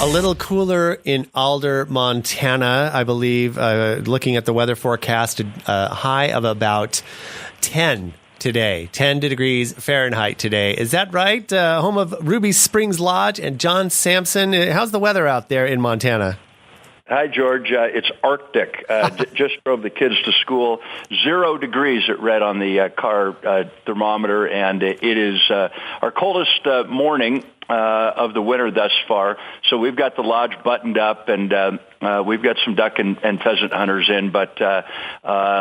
A little cooler in Alder, Montana, I believe. Looking at the weather forecast, a high of about 10 today, 10 degrees Fahrenheit today. Is that right? Home of Ruby Springs Lodge and John Sampson. How's the weather out there in Montana? Hi, George. It's Arctic. Just drove the kids to school. 0 degrees it read on the car thermometer, and it is our coldest morning of the winter thus far. So we've got the lodge buttoned up, and we've got some duck and pheasant hunters in. But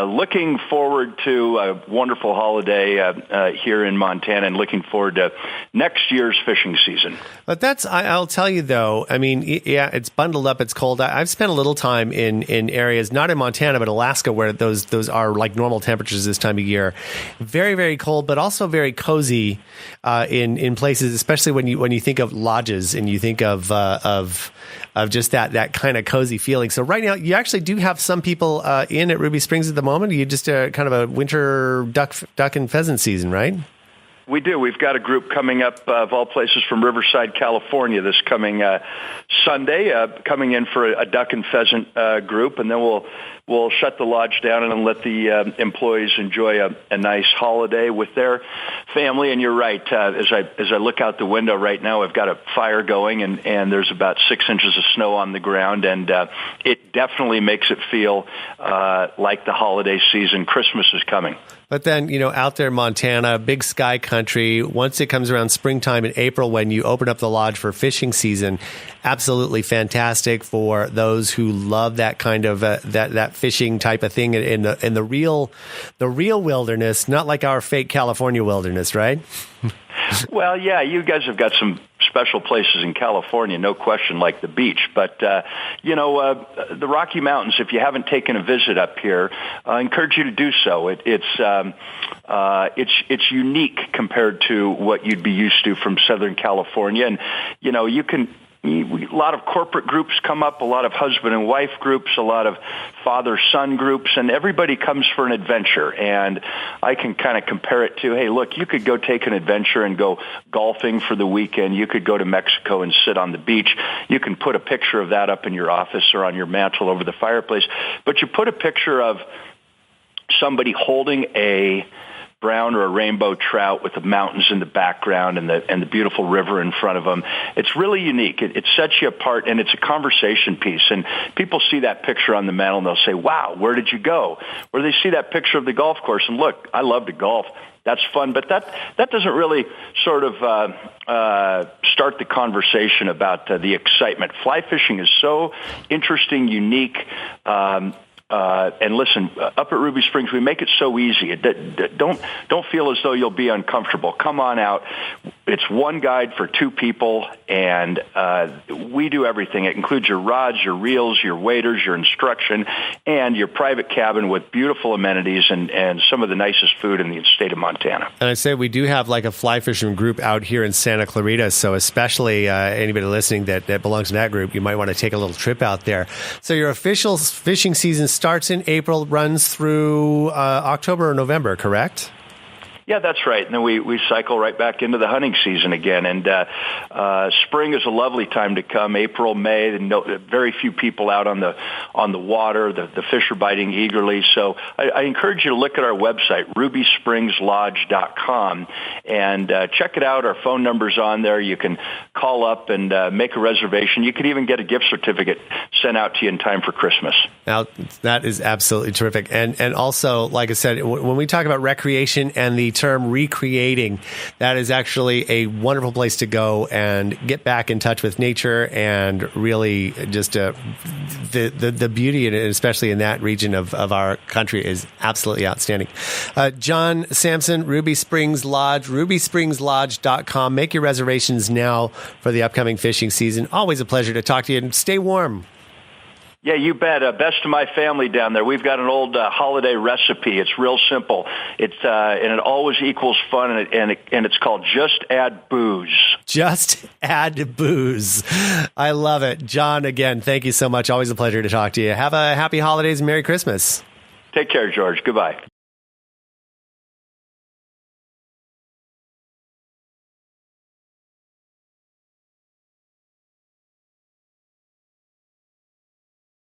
looking forward to a wonderful holiday here in Montana, and looking forward to next year's fishing season. But I'll tell you though, I mean, yeah, it's bundled up, it's cold. I've spent a little time in areas, not in Montana, but Alaska, where those are like normal temperatures this time of year. Very, very cold, but also very cozy in places, especially when you think of lodges and you think of just that kind of cozy feeling. So right now, you actually do have some people in at Ruby Springs at the moment. You just kind of a winter duck and pheasant season, right? We do. We've got a group coming up, of all places, from Riverside, California, this coming Sunday, coming in for a duck and pheasant group, and then we'll shut the lodge down and let the employees enjoy a nice holiday with their family. And you're right. As I look out the window right now, I've got a fire going, and there's about 6 inches of snow on the ground, and it definitely makes it feel like the holiday season. Christmas is coming. But then, out there in Montana, big sky country, once it comes around springtime in April when you open up the lodge for fishing season, absolutely fantastic for those who love that kind of that fishing type of thing in the real wilderness, not like our fake California wilderness, right? Well, yeah, you guys have got some special places in California, no question, like the beach. But, the Rocky Mountains, if you haven't taken a visit up here, I encourage you to do so. It's unique compared to what you'd be used to from Southern California. And, you can... A lot of corporate groups come up, a lot of husband and wife groups, a lot of father-son groups, and everybody comes for an adventure. And I can kind of compare it to, hey, look, you could go take an adventure and go golfing for the weekend. You could go to Mexico and sit on the beach. You can put a picture of that up in your office or on your mantle over the fireplace. But you put a picture of somebody holding a brown or a rainbow trout with the mountains in the background and the beautiful river in front of them. It's really unique. It sets you apart, and it's a conversation piece. And people see that picture on the mantle, and they'll say, wow, where did you go? Or they see that picture of the golf course, and look, I love to golf. That's fun, but that doesn't really sort of start the conversation about the excitement. Fly fishing is so interesting, unique, and listen, up at Ruby Springs, we make it so easy. Don't feel as though you'll be uncomfortable. Come on out. It's one guide for two people, and we do everything. It includes your rods, your reels, your waders, your instruction, and your private cabin with beautiful amenities and some of the nicest food in the state of Montana. And I say we do have like a fly fishing group out here in Santa Clarita, so especially anybody listening that belongs to that group, you might want to take a little trip out there. So your official fishing season starts in April, runs through October or November, correct? Yeah, that's right. And then we cycle right back into the hunting season again. And spring is a lovely time to come. April, May, very few people out on the water. The fish are biting eagerly. So I encourage you to look at our website, RubySpringsLodge.com, and check it out. Our phone number's on there. You can call up and make a reservation. You could even get a gift certificate sent out to you in time for Christmas. Now, that is absolutely terrific. And also, like I said, when we talk about recreation and the term recreating, that is actually a wonderful place to go and get back in touch with nature and really just the beauty, especially in that region of our country, is absolutely outstanding. John Sampson, Ruby Springs Lodge, RubySpringsLodge.com. Make your reservations now for the upcoming fishing season. Always a pleasure to talk to you, and stay warm. Yeah, you bet. Best to my family down there. We've got an old holiday recipe. It's real simple. And it always equals fun, and it's called Just Add Booze. Just Add Booze. I love it. John, again, thank you so much. Always a pleasure to talk to you. Have a happy holidays and Merry Christmas. Take care, George. Goodbye.